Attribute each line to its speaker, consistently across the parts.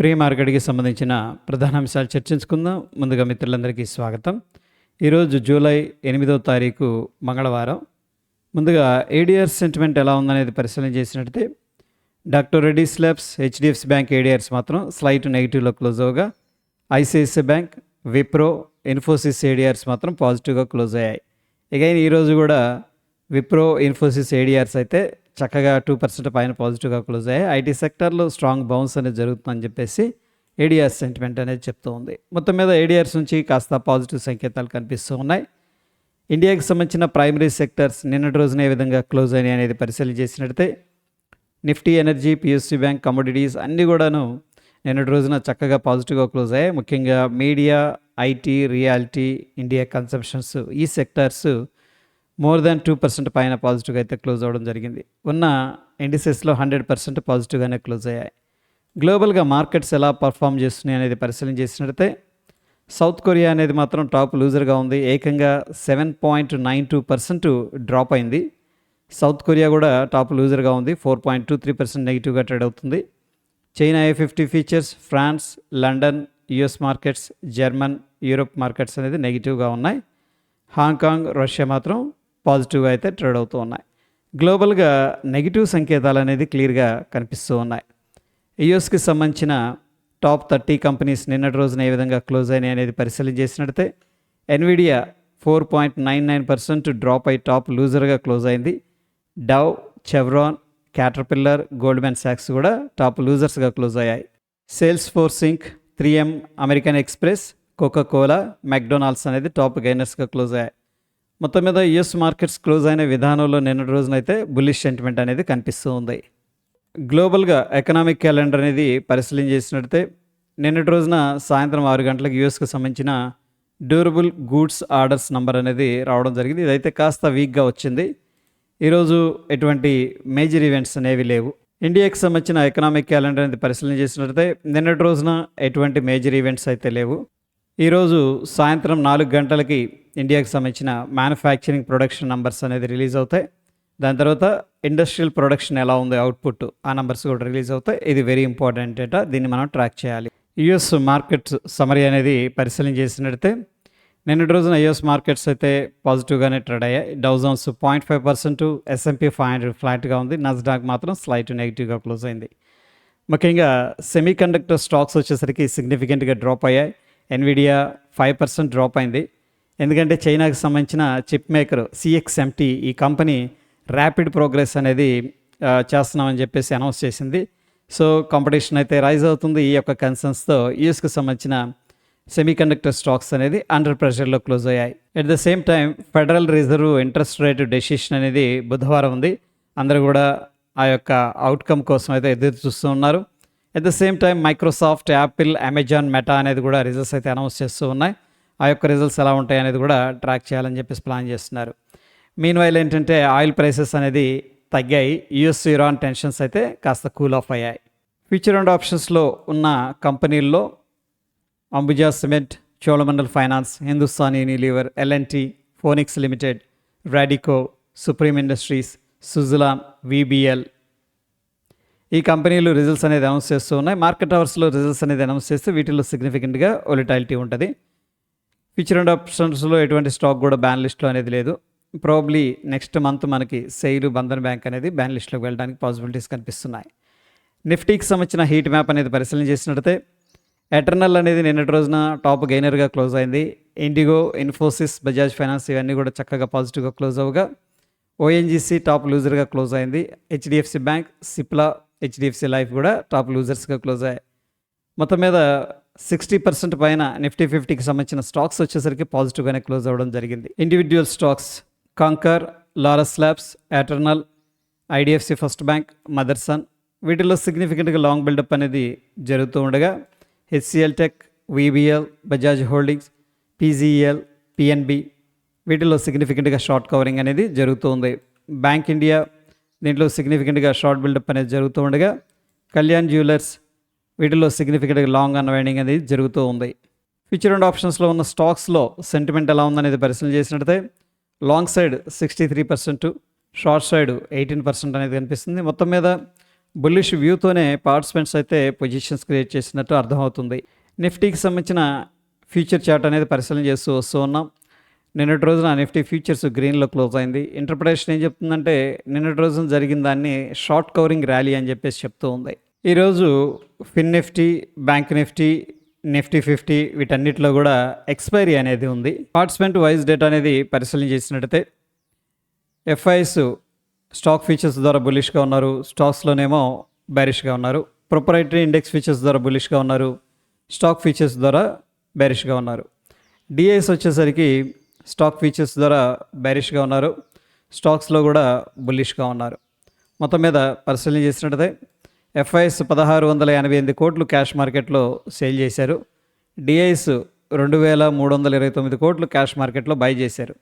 Speaker 1: Pre మార్కెట్కి సంబంధించిన ప్రధాన అంశాలు చర్చించుకుందాం. ముందుగా మిత్రులందరికీ స్వాగతం. ఈరోజు జూలై 8వ తారీఖు మంగళవారం. ముందుగా ఏడిఆర్ సెంటిమెంట్ ఎలా ఉందనేది పరిశీలన చేసినట్లయితే doctor Reddy's labs, HDFC bank ADRs మాత్రం స్లైట్ నెగిటివ్లో క్లోజ్ అవగా, ICICI bank, Wipro, Infosys ADRs మాత్రం పాజిటివ్గా క్లోజ్ అయ్యాయి. అగైన్ ఈరోజు కూడా విప్రో, ఇన్ఫోసిస్ ఏడిఆర్స్ అయితే చక్కగా 2% పైన పాజిటివ్గా క్లోజ్ అయ్యాయి. ఐటీ సెక్టర్లో స్ట్రాంగ్ బౌన్స్ అనేది జరుగుతుందని చెప్పేసి ఏడిఆర్ సెంటిమెంట్ అనేది చెప్తూ ఉంది. మొత్తం మీద ఏడిఆర్స్ నుంచి కాస్త పాజిటివ్ సంకేతాలు కనిపిస్తూ ఉన్నాయి. ఇండియాకి సంబంధించిన ప్రైమరీ సెక్టర్స్ నిన్నటి రోజున ఏ విధంగా క్లోజ్ అయినాయి అనేది పరిశీలన చేసినట్లయితే Nifty, energy, PSU bank, commodities అన్నీ కూడాను నిన్నటి రోజున చక్కగా పాజిటివ్గా క్లోజ్ అయ్యాయి. ముఖ్యంగా media, IT, reality, India consumptions ఈ సెక్టర్స్ మోర్ దాన్ 2% పైన పాజిటివ్గా అయితే క్లోజ్ అవ్వడం జరిగింది. ఉన్న ఇండిసెస్లో 100% పాజిటివ్గానే క్లోజ్ అయ్యాయి. గ్లోబల్గా మార్కెట్స్ ఎలా పర్ఫామ్ చేస్తున్నాయి అనేది పరిశీలన చేసినట్లయితే సౌత్ కొరియా అనేది మాత్రం టాప్ లూజర్గా ఉంది. ఏకంగా 7.92% డ్రాప్ అయింది. సౌత్ కొరియా కూడా టాప్ లూజర్గా ఉంది. 4.23% నెగిటివ్గా ట్రేడ్ అవుతుంది. China A50 futures, France, London, US markets, German, Europe markets అనేది నెగిటివ్గా ఉన్నాయి. హాంకాంగ్, రష్యా మాత్రం పాజిటివ్గా అయితే ట్రేడ్ అవుతూ ఉన్నాయి. గ్లోబల్గా నెగిటివ్ సంకేతాలు అనేది క్లియర్గా కనిపిస్తూ ఉన్నాయి. యుఎస్కి సంబంధించిన టాప్ 30 కంపెనీస్ నిన్నటి రోజున ఏ విధంగా క్లోజ్ అయినాయి అనేది పరిశీలన చేసినట్లయితే ఎన్విడియా 4.99% డ్రాప్ అయి టాప్ లూజర్గా క్లోజ్ అయింది. Dove, Chevron, caterpillar, Goldman socks కూడా టాప్ లూజర్స్గా క్లోజ్ అయ్యాయి. సేల్స్ ఫోర్స్ ఇంక్, 3M, American express, Coca-Cola, McDonald's అనేది టాప్ గైనర్స్గా క్లోజ్ అయ్యాయి. మొత్తం మీద యుఎస్ మార్కెట్స్ క్లోజ్ అయిన విధానంలో నిన్నటి రోజునైతే బుల్లిష్ సెంటిమెంట్ అనేది కనిపిస్తూ ఉంది. గ్లోబల్గా ఎకనామిక్ క్యాలెండర్ అనేది పరిశీలన చేసినట్లయితే నిన్నటి రోజున సాయంత్రం 6 గంటలకు యుఎస్కి సంబంధించిన డ్యూరబుల్ గూడ్స్ ఆర్డర్స్ నంబర్ అనేది రావడం జరిగింది. ఇదైతే కాస్త వీక్గా వచ్చింది. ఈరోజు ఎటువంటి మేజర్ ఈవెంట్స్ అనేవి లేవు. ఇండియాకి సంబంధించిన ఎకనామిక్ క్యాలెండర్ అనేది పరిశీలన చేసినట్లయితే నిన్నటి రోజున ఎటువంటి మేజర్ ఈవెంట్స్ అయితే లేవు. ఈరోజు సాయంత్రం 4 గంటలకి ఇండియాకి సంబంధించిన మ్యానుఫ్యాక్చరింగ్ ప్రొడక్షన్ నంబర్స్ అనేది రిలీజ్ అవుతాయి. దాని తర్వాత ఇండస్ట్రియల్ ప్రొడక్షన్ ఎలా ఉంది, అవుట్పుట్, ఆ నంబర్స్ కూడా రిలీజ్ అవుతాయి. ఇది వెరీ ఇంపార్టెంట్ డేటా, దీన్ని మనం ట్రాక్ చేయాలి. యుఎస్ మార్కెట్ సమరీ అనేది పరిశీలన చేసినట్లయితే నిన్నటి రోజున యుఎస్ మార్కెట్స్ అయితే పాజిటివ్గానే ట్రేడ్ అయ్యాయి. డౌ జోన్స్ 0.5%, S&P 500 ఫ్లాట్గా ఉంది. నస్డాక్ మాత్రం స్లైట్ నెగిటివ్గా క్లోజ్ అయింది. ముఖ్యంగా సెమీ కండక్టర్ స్టాక్స్ వచ్చేసరికి సిగ్నిఫికెంట్గా డ్రాప్ అయ్యాయి. ఎన్విడియా 5% డ్రాప్ అయింది. ఎందుకంటే చైనాకి సంబంధించిన చిప్ మేకర్ CXMT ఈ కంపెనీ ర్యాపిడ్ ప్రోగ్రెస్ అనేది చేస్తున్నామని చెప్పేసి అనౌన్స్ చేసింది. సో కాంపిటీషన్ అయితే రైజ్ అవుతుంది. ఈ యొక్క కన్సర్న్స్తో యూఎస్కి సంబంధించిన సెమీకండక్టర్ స్టాక్స్ అనేది అండర్ ప్రెషర్లో క్లోజ్ అయ్యాయి. At the same time federal reserve interest rate decision అనేది బుధవారం ఉంది. అందరూ కూడా ఆ యొక్క అవుట్కమ్ కోసం అయితే ఎదురు చూస్తూ ఉన్నారు. At the same time Microsoft, Apple, Amazon, meta అనేది కూడా రిజల్ట్స్ అయితే అనౌన్స్ చేస్తూ ఉన్నాయి. ఆ యొక్క రిజల్ట్స్ ఎలా ఉంటాయి అనేది కూడా ట్రాక్ చేయాలని చెప్పేసి ప్లాన్ చేస్తున్నారు. మీన్వైల్ ఏంటంటే ఆయిల్ ప్రైసెస్ అనేది తగ్గాయి. యుఎస్ ఇరాన్ టెన్షన్స్ అయితే కాస్త కూల్ ఆఫ్ అయ్యాయి. ఫ్యూచర్ అండ్ ఆప్షన్స్లో ఉన్న కంపెనీల్లో Ambuja Cement, Cholamandal Finance, Hindustan Unilever, L&T, Phoenix Limited, Radico, Supreme Industries, Suzlon, VBL ఈ కంపెనీలు రిజల్ట్స్ అనేది అనౌన్స్ చేస్తూ ఉన్నాయి. మార్కెట్ అవర్స్లో రిజల్ట్స్ అనేది అనౌన్స్ చేస్తే వీటిల్లో సిగ్నిఫికెంట్గా వొలటాలిటీ ఉంటుంది. ఫ్యూచర్ అండ్ ఆప్షన్స్లో ఎటువంటి స్టాక్ కూడా బ్యాన్ లిస్ట్లో అనేది లేదు. ప్రాబ్లీ నెక్స్ట్ మంత్ మనకి సెయిల్, బంధన్ బ్యాంక్ అనేది బ్యాన్ లిస్ట్లోకి వెళ్ళడానికి పాసిబిలిటీస్ కనిపిస్తున్నాయి. నిఫ్టీకి సంబంధించిన హీట్ మ్యాప్ అనేది పరిశీలన చేసినట్లయితే ఎటర్నల్ అనేది నిన్నటి రోజున టాప్ గెయినర్గా క్లోజ్ అయింది. ఇండిగో, ఇన్ఫోసిస్, బజాజ్ ఫైనాన్స్ ఇవన్నీ కూడా చక్కగా పాజిటివ్గా క్లోజ్ అవ్వగా ONGC టాప్ లూజర్గా క్లోజ్ అయింది. HDFC bank, Cipla, HDFC life కూడా టాప్ లూజర్స్గా క్లోజ్ అయ్యాయి. మొత్తం మీద 60% పైన నిఫ్టీ 50కి సంబంధించిన స్టాక్స్ వచ్చేసరికి పాజిటివ్గానే క్లోజ్ అవ్వడం జరిగింది. Individual stocks Concor, Laurus Labs, Eternal, IDFC First Bank, Motherson వీటిల్లో సిగ్నిఫికెంట్గా లాంగ్ బిల్డప్ అనేది జరుగుతూ ఉండగా HCL Tech, VBL, Bajaj Holdings, PGEL, PNB వీటిల్లో సిగ్నిఫికెంట్గా షార్ట్ కవరింగ్ అనేది జరుగుతూ ఉంది. బ్యాంక్ ఇండియా దీంట్లో సిగ్నిఫికెంట్గా షార్ట్ బిల్డప్ అనేది జరుగుతూ ఉండగా కళ్యాణ్ జ్యువెలర్స్ వీటిల్లో సిగ్నిఫికెంట్గా లాంగ్ అన్వైండింగ్ అనేది జరుగుతూ ఉంది. ఫ్యూచర్ అండ్ ఆప్షన్స్లో ఉన్న స్టాక్స్లో సెంటిమెంట్ ఎలా ఉందనేది పరిశీలన చేసినట్లయితే లాంగ్ సైడ్ 63%, షార్ట్ సైడ్ 18% అనేది కనిపిస్తుంది. మొత్తం మీద బుల్లిష్ వ్యూతోనే పార్టిసిపెంట్స్ అయితే పొజిషన్స్ క్రియేట్ చేసినట్టు అర్థమవుతుంది. నిఫ్టీకి సంబంధించిన ఫ్యూచర్ చార్ట్ అనేది పరిశీలన చేస్తూ వస్తూ ఉన్నాం. నిన్నటి రోజున నిఫ్టీ ఫ్యూచర్స్ గ్రీన్లో క్లోజ్ అయింది. ఇంటర్ప్రిటేషన్ ఏం చెప్తుందంటే నిన్నటి రోజున జరిగిన దాన్ని షార్ట్ కవరింగ్ ర్యాలీ అని చెప్పేసి చెప్తూ ఉంది. ఈరోజు ఫిన్ నిఫ్టీ, బ్యాంక్ నిఫ్టీ, నిఫ్టీ 50 వీటన్నిటిలో కూడా ఎక్స్పైరీ అనేది ఉంది. పార్టిసిపెంట్ వైజ్ డేటా అనేది పరిశీలన చేసినట్టయితే ఎఫ్ఐఎస్ స్టాక్ ఫీచర్స్ ద్వారా బులిష్గా ఉన్నారు, స్టాక్స్లోనేమో బేరిష్గా ఉన్నారు. ప్రొపరైటరీ ఇండెక్స్ ఫీచర్స్ ద్వారా బులిష్గా ఉన్నారు, స్టాక్ ఫీచర్స్ ద్వారా బేరిష్గా ఉన్నారు. డిఐఎస్ వచ్చేసరికి స్టాక్ ఫీచర్స్ ద్వారా బేరిష్గా ఉన్నారు, స్టాక్స్లో కూడా బుల్లిష్గా ఉన్నారు. మొత్తం మీద పరిశీలన చేసినట్టయితే ఎఫ్ఐఎస్ 1688 కోట్లు క్యాష్ మార్కెట్లో సేల్ చేశారు. డిఐఎస్ 2329 కోట్లు క్యాష్ మార్కెట్లో బై చేశారు.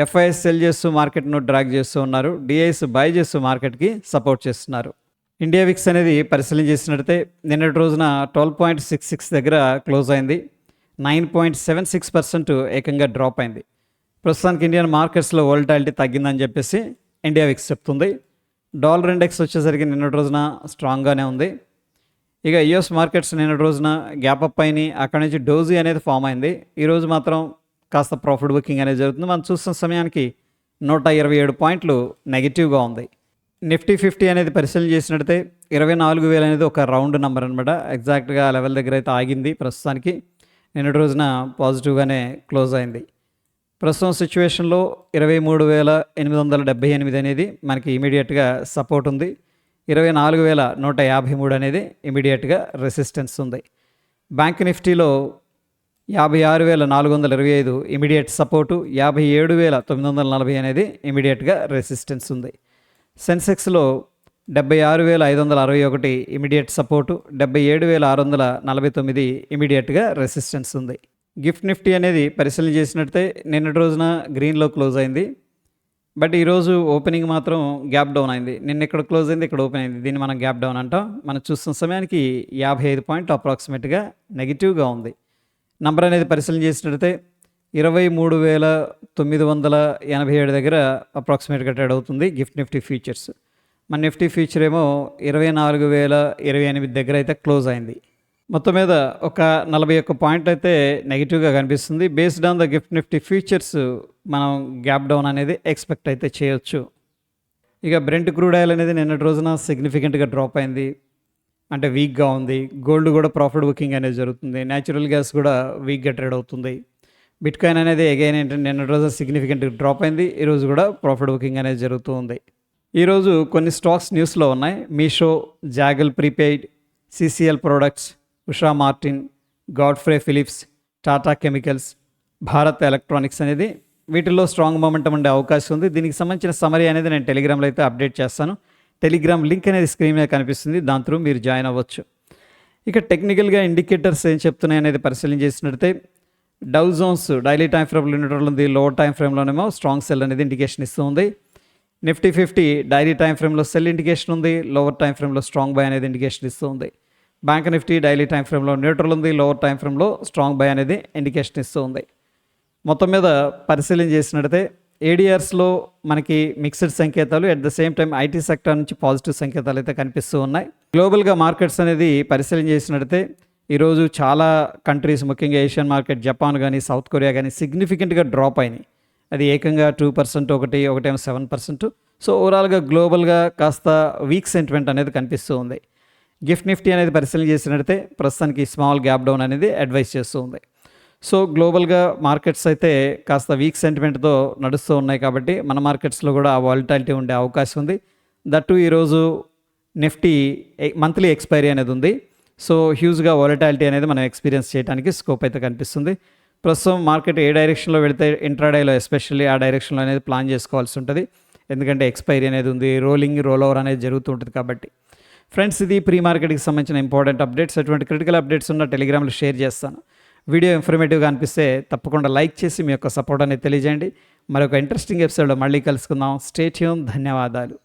Speaker 1: ఎఫ్ఐఎస్ సెల్ చేస్తూ మార్కెట్ను డ్రాగ్ చేస్తూ ఉన్నారు, డిఐఎస్ బై చేస్తూ మార్కెట్కి సపోర్ట్ చేస్తున్నారు. ఇండియా విక్స్ అనేది పరిశీలన చేసినట్టయితే నిన్నటి రోజున 12.66 దగ్గర క్లోజ్ అయింది. 9.76% ఏకంగా డ్రాప్ అయింది. ప్రస్తుతానికి ఇండియన్ మార్కెట్స్లో వోల్టాలిటీ తగ్గిందని చెప్పేసి ఇండియా విక్స్ చెప్తుంది. డాలర్ ఇండెక్స్ వచ్చేసరికి నిన్నటి రోజున స్ట్రాంగ్గానే ఉంది. ఇక యుఎస్ మార్కెట్స్ నిన్నటి రోజున గ్యాప్ అప్ అయినాయి, అక్కడ నుంచి డోజీ అనేది ఫామ్ అయింది. ఈరోజు మాత్రం కాస్త ప్రాఫిట్ బుకింగ్ అనేది జరుగుతుంది. మనం చూస్తున్న సమయానికి 127 పాయింట్లు నెగిటివ్గా ఉంది. నిఫ్టీ 50 అనేది పరిశీలన చేసినట్టయితే 24,000 అనేది ఒక రౌండ్ నెంబర్ అనమాట. ఎగ్జాక్ట్గా లెవెల్ దగ్గర అయితే ఆగింది. ప్రస్తుతానికి నిన్నటి రోజున పాజిటివ్గానే క్లోజ్ అయింది. ప్రస్తుతం సిచ్యువేషన్లో 23,878 అనేది మనకి ఇమీడియట్గా సపోర్ట్ ఉంది. 24,153 అనేది ఇమీడియట్గా రెసిస్టెన్స్ ఉంది. బ్యాంక్ నిఫ్టీలో 56,425 ఇమీడియట్ సపోర్టు, 57,940 అనేది ఇమీడియట్గా రెసిస్టెన్స్ ఉంది. సెన్సెక్స్లో 76,561 ఇమీడియట్ సపోర్టు, 77,649 ఇమీడియట్గా రెసిస్టెన్స్ ఉంది. గిఫ్ట్ నిఫ్టీ అనేది పరిశీలన చేసినట్టయితే నిన్నటి రోజున గ్రీన్లో క్లోజ్ అయింది. బట్ ఈరోజు ఓపెనింగ్ మాత్రం గ్యాప్ డౌన్ అయింది. నిన్న ఇక్కడ క్లోజ్ అయింది, ఇక్కడ ఓపెన్ అయింది. దీన్ని మనం గ్యాప్ డౌన్ అంటాం. మనం చూస్తున్న సమయానికి 55 పాయింట్లు అప్రాక్సిమేట్గా నెగిటివ్గా ఉంది. నంబర్ అనేది పరిశీలన చేసినట్టయితే 23,987 దగ్గర అప్రాక్సిమేట్గా ట్రేడ్ అవుతుంది గిఫ్ట్ నిఫ్టీ ఫ్యూచర్స్. మన నిఫ్టీ ఫ్యూచర్ ఏమో 24,028 దగ్గర అయితే క్లోజ్ అయింది. మొత్తం మీద ఒక 41 పాయింట్లు అయితే నెగిటివ్గా కనిపిస్తుంది. Based on the gift Nifty futures మనం గ్యాప్ డౌన్ అనేది ఎక్స్పెక్ట్ అయితే చేయొచ్చు. ఇక బ్రెంట్ క్రూడ్ ఆయిల్ అనేది నిన్నటి రోజున సిగ్నిఫికెంట్గా డ్రాప్ అయింది, అంటే వీక్గా ఉంది. గోల్డ్ కూడా ప్రాఫిట్ బుకింగ్ అనేది జరుగుతుంది. న్యాచురల్ గ్యాస్ కూడా వీక్గా ట్రేడ్ అవుతుంది. బిట్ కాయిన్ అనేది అగైన్ ఏంటంటే నిన్నటి రోజున సిగ్నిఫికెంట్గా డ్రాప్ అయింది. ఈరోజు కూడా ప్రాఫిట్ బుకింగ్ అనేది జరుగుతూ ఉంది. ఈరోజు కొన్ని స్టాక్స్ న్యూస్లో ఉన్నాయి. Meesho, Zaggle prepaid, CCL products, Usha Martin, Godfrey Phillips, Tata chemicals, Bharat electronics అనేది వీటిల్లో స్ట్రాంగ్ మొమెంటం ఉండే అవకాశం ఉంది. దీనికి సంబంధించిన సమరీ అనేది నేను టెలిగ్రామ్లో అయితే అప్డేట్ చేస్తాను. టెలిగ్రామ్ లింక్ అనేది స్క్రీన్ మీద కనిపిస్తుంది, దాని త్రూ మీరు జాయిన్ అవ్వచ్చు. ఇక టెక్నికల్గా ఇండికేటర్స్ ఏం చెప్తున్నాయి అనేది పరిశీలన చేసినట్టయితే డౌ జోన్స్ డైలీ టైం ఫ్రేమ్లో యూనిట్లో ఉంది, లోవర్ టైం ఫ్రేమ్లోనేమో స్ట్రాంగ్ సెల్ అనేది ఇండికేషన్ ఇస్తుంది. నిఫ్టీ 50 డైలీ టైం ఫ్రేమ్లో సెల్ ఇండికేషన్ ఉంది, లోవర్ టైం ఫ్రేమ్లో స్ట్రాంగ్ బై అనేది ఇండికేషన్ ఇస్తుంది. బ్యాంక్ నిఫ్టీ డైలీ టైం ఫ్రేమ్లో న్యూట్రల్ ఉంది, లోవర్ టైం ఫ్రేమ్లో స్ట్రాంగ్ బై అనేది ఇండికేషన్ ఇస్తూ ఉంది. మొత్తం మీద పరిశీలన చేసినట్టయితే ఏడిఆర్స్లో మనకి మిక్స్డ్ సంకేతాలు, at the same time IT sector నుంచి పాజిటివ్ సంకేతాలు అయితే కనిపిస్తూ ఉన్నాయి. గ్లోబల్గా మార్కెట్స్ అనేది పరిశీలన చేసినట్టయితే ఈరోజు చాలా కంట్రీస్, ముఖ్యంగా ఏషియన్ మార్కెట్, జపాన్ కానీ సౌత్ కొరియా కానీ సిగ్నిఫికెంట్గా డ్రాప్ అయినాయి. అది ఏకంగా 2%, ఒకటేమో 7%. సో ఓవరాల్గా గ్లోబల్గా కాస్త వీక్ సెంటిమెంట్ అనేది కనిపిస్తూ ఉంది. గిఫ్ట్ నిఫ్టీ అనేది పరిశీలన చేసినట్టయితే ప్రస్తుతానికి స్మాల్ గ్యాప్ డౌన్ అనేది అడ్వైస్ చేస్తూ ఉంది. సో గ్లోబల్గా మార్కెట్స్ అయితే కాస్త వీక్ సెంటిమెంట్తో నడుస్తూ ఉన్నాయి కాబట్టి మన మార్కెట్స్లో కూడా ఆ వాలటాలిటీ ఉండే అవకాశం ఉంది. దట్టు ఈరోజు నిఫ్టీ మంత్లీ ఎక్స్పైరీ అనేది ఉంది. సో హ్యూజ్గా వాలటాలిటీ అనేది మనం ఎక్స్పీరియన్స్ చేయడానికి స్కోప్ అయితే కనిపిస్తుంది. ప్రస్తుతం మార్కెట్ ఏ డైరెక్షన్లో వెళితే ఇంట్రాడేలో ఎస్పెషల్లీ ఆ డైరెక్షన్లో అనేది ప్లాన్ చేసుకోవాల్సి ఉంటుంది. ఎందుకంటే ఎక్స్పైరీ అనేది ఉంది, రోల్ ఓవర్ అనేది జరుగుతూ ఉంటుంది కాబట్టి. ఫ్రెండ్స్, ఇది ప్రీ మార్కెట్కి సంబంధించిన ఇంపార్టెంట్ అప్డేట్స్. అటువంటి క్రిటికల్ అప్డేట్స్ ఉన్న టెలిగ్రామ్లో షేర్ చేస్తాను. వీడియో ఇన్ఫర్మేటివ్గా అనిపిస్తే తప్పకుండా లైక్ చేసి మీ యొక్క సపోర్ట్ అనేది తెలియజేయండి. మరొక ఇంట్రెస్టింగ్ ఎపిసోడ్లో మళ్ళీ కలుసుకుందాం. Stay tune. ధన్యవాదాలు.